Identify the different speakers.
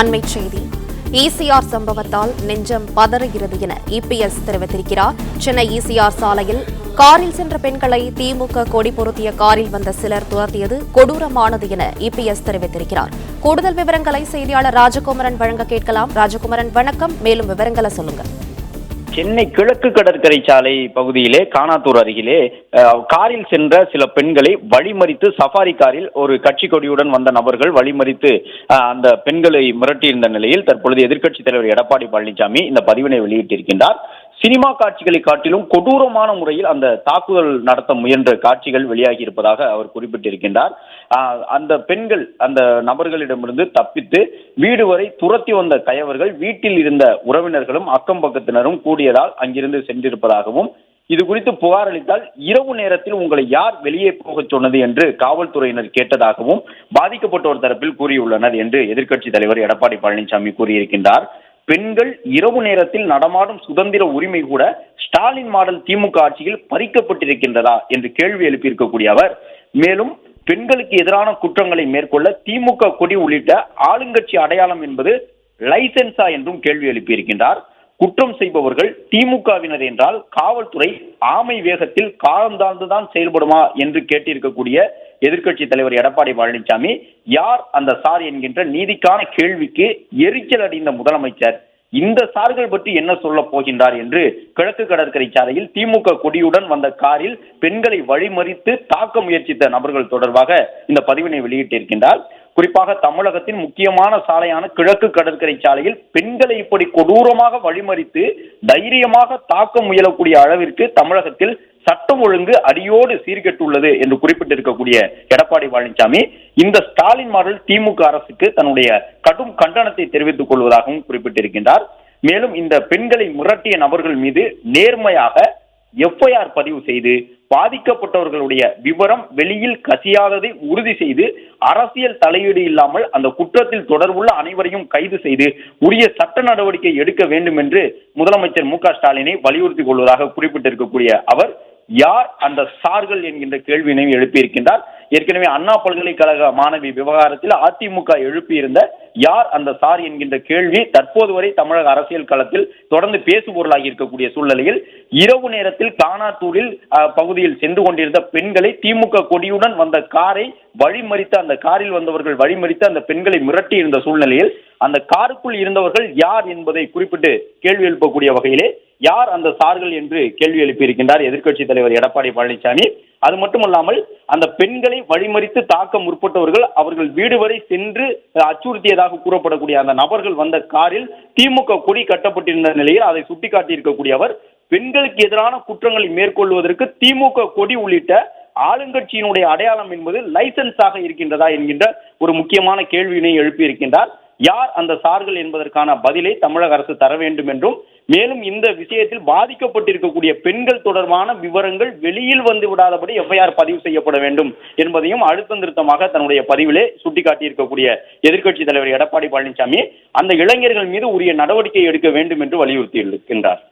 Speaker 1: அண்மைச் செய்தி. ஈசிஆர் சம்பவத்தால் நெஞ்சம் பதறுகிறது என இபிஎஸ் தெரிவித்திருக்கிறார். சென்னை ஈசிஆர் சாலையில் காரில் சென்ற பெண்களை திமுக கொடி பொருத்திய காரில் வந்த சிலர் துரத்தியது கொடூரமானது என இபிஎஸ் தெரிவித்திருக்கிறார். கூடுதல் விவரங்களை செய்தியாளர் ராஜகுமரன் வழங்க கேட்கலாம். ராஜகுமரன், வணக்கம். மேலும் விவரங்களை சொல்லுங்க.
Speaker 2: சென்னை கிழக்கு கடற்கரை சாலை பகுதியிலே கானாத்தூர் அருகிலே காரில் சென்ற சில பெண்களை வழிமறித்து, சஃபாரி காரில் ஒரு கட்சி கொடியுடன் வந்த நபர்கள் வழிமறித்து அந்த பெண்களை மிரட்டியிருந்த நிலையில் தற்பொழுது எதிர்க்கட்சித் தலைவர் எடப்பாடி பழனிசாமி இந்த பதிவினை வெளியிட்டிருக்கின்றார். சினிமா காட்சிகளை காட்டிலும் கொடூரமான முறையில் அந்த தாக்குதல் நடத்த முயன்ற காட்சிகள் வெளியாகி இருப்பதாக அவர் குறிப்பிட்டிருக்கின்றார். அந்த பெண்கள் அந்த நபர்களிடமிருந்து தப்பித்து வீடு வரை துரத்தி வந்த கயவர்கள் வீட்டில் இருந்த உறவினர்களும் அக்கம் பக்கத்தினரும் கூடியதால் அங்கிருந்து சென்றிருப்பதாகவும், இது குறித்து புகார் அளித்தால் இரவு நேரத்தில் உங்களை யார் வெளியே போக சொன்னது என்று காவல்துறையினர் கேட்டதாகவும் பாதிக்கப்பட்டோர் தரப்பில் கூறியுள்ளனர் என்று எதிர்க்கட்சித் தலைவர் எடப்பாடி பழனிசாமி கூறியிருக்கின்றார். பெண்கள் இரவு நேரத்தில் நடமாடும் சுதந்திர உரிமை கூட ஸ்டாலின் மாடல் திமுக ஆட்சியில் பறிக்கப்பட்டிருக்கின்றதா என்று கேள்வி எழுப்பியிருக்கக்கூடிய அவர், மேலும் பெண்களுக்கு எதிரான குற்றங்களை மேற்கொள்ள திமுக கொடி உள்ளிட்ட ஆளுங்கட்சி அடையாளம் என்பது லைசென்ஸா என்றும் கேள்வி எழுப்பியிருக்கின்றார். குற்றம் செய்பவர்கள் திமுகவினர் என்றால் காவல்துறை ஆமை வேகத்தில் காலந்தாழ்ந்துதான் செயல்படுமா என்று கேட்டிருக்கக்கூடிய எதிர்க்கட்சி தலைவர் எடப்பாடி பழனிசாமி, யார் அந்த சார் என்கின்ற நீதிக்கான கேள்விக்கு எரிச்சல் அடைந்த முதலமைச்சர் இந்த சார்கள் பற்றி என்ன சொல்ல போகின்றார் என்று கிழக்கு கடற்கரை சாலையில் திமுக கொடியுடன் வந்த காரில் பெண்களை வழிமறித்து தாக்க முயற்சித்த நபர்கள் தொடர்பாக இந்த பதிவினை வெளியிட்டிருக்கின்றார். குறிப்பாக தமிழகத்தின் முக்கியமான சாலையான கிழக்கு கடற்கரை சாலையில் பெண்களை இப்படி கொடூரமாக வழிமறித்து தைரியமாக தாக்க முயலக்கூடிய அளவிற்கு தமிழகத்தில் சட்டம் ஒழுங்கு அடியோடு சீர்கெட்டுள்ளது என்று குறிப்பிட்டிருக்கக்கூடிய எடப்பாடி பழனிசாமி இந்த ஸ்டாலின் மாடல் திமுக அரசுக்கு தன்னுடைய கடும் கண்டனத்தை தெரிவித்துக் கொள்வதாகவும் குறிப்பிட்டிருக்கின்றார். மேலும் இந்த பெண்களை மிரட்டிய நபர்கள் மீது நேர்மையாக எஃப்ஐஆர் பதிவு செய்து பாதிக்கப்பட்டவர்களுடைய விவரம் வெளியில் கசியாததை உறுதி செய்து அரசியல் தலையீடு இல்லாமல் அந்த குற்றத்தில் தொடர்புள்ள அனைவரையும் கைது செய்து உரிய சட்ட நடவடிக்கை எடுக்க வேண்டும் என்று முதலமைச்சர் மு.க. ஸ்டாலினை வலியுறுத்திக் கொள்வதாக குறிப்பிட்டிருக்கக்கூடிய அவர், யார் அந்த சார்கள் என்கின்ற கேள்வியினை எழுப்பியிருக்கின்றார். ஏற்கனவே அண்ணா பல்கலைக்கழக மாணவி விவகாரத்தில் அதிமுக எழுப்பியிருந்த யார் அந்த சார் என்கின்ற கேள்வி தற்போது வரை தமிழக அரசியல் களத்தில் தொடர்ந்து பேசுபொருளாகி இருக்கக்கூடிய சூழ்நிலையில் இரவு நேரத்தில் கானாத்தூரில் பகுதியில் சென்று கொண்டிருந்த பெண்களை திமுக கொடியுடன் வந்த காரை வழிமறித்து, அந்த காரில் வந்தவர்கள் வழிமறித்து அந்த பெண்களை மிரட்டி இருந்த சூழ்நிலையில் அந்த காருக்குள் இருந்தவர்கள் யார் என்பதை குறிப்பிட்டு கேள்வி எழுப்பக்கூடிய வகையிலே யார் அந்த சார்கள் என்று கேள்வி எழுப்பியிருக்கின்றார் எதிர்க்கட்சி தலைவர் எடப்பாடி பழனிசாமி. அது மட்டுமல்லாமல் அந்த பெண்களை வழிமறித்து தாக்க முற்பட்டவர்கள் அவர்கள் வீடு வரை சென்று அச்சுறுத்தியதாக கூறப்படக்கூடிய அந்த நபர்கள் வந்த காரில் திமுக கொடி கட்டப்பட்டிருந்த நிலையில் அதை சுட்டிக்காட்டியிருக்கக்கூடிய அவர், பெண்களுக்கு எதிரான குற்றங்களை மேற்கொள்வதற்கு திமுக கொடி உள்ளிட்ட ஆளுங்கட்சியினுடைய அடையாளம் என்பது லைசென்ஸாக இருக்கின்றதா என்கின்ற ஒரு முக்கியமான கேள்வியினை எழுப்பியிருக்கின்றார். யார் அந்த சார்கள் என்பதற்கான பதிலை தமிழக அரசு தர வேண்டும் என்றும், மேலும் இந்த விஷயத்தில் பாதிக்கப்பட்டிருக்கக்கூடிய பெண்கள் தொடர்பான விவரங்கள் வெளியில் வந்து விடாதபடி எஃப்ஐஆர் பதிவு செய்யப்பட வேண்டும் என்பதையும் அழுத்தம் திருத்தமாக தன்னுடைய பதிவிலே சுட்டிக்காட்டியிருக்கக்கூடிய எதிர்க்கட்சி தலைவர் எடப்பாடி பழனிசாமி அந்த இளைஞர்கள் மீது உரிய நடவடிக்கை எடுக்க வேண்டும் என்று வலியுறுத்தி இருக்கின்றார்.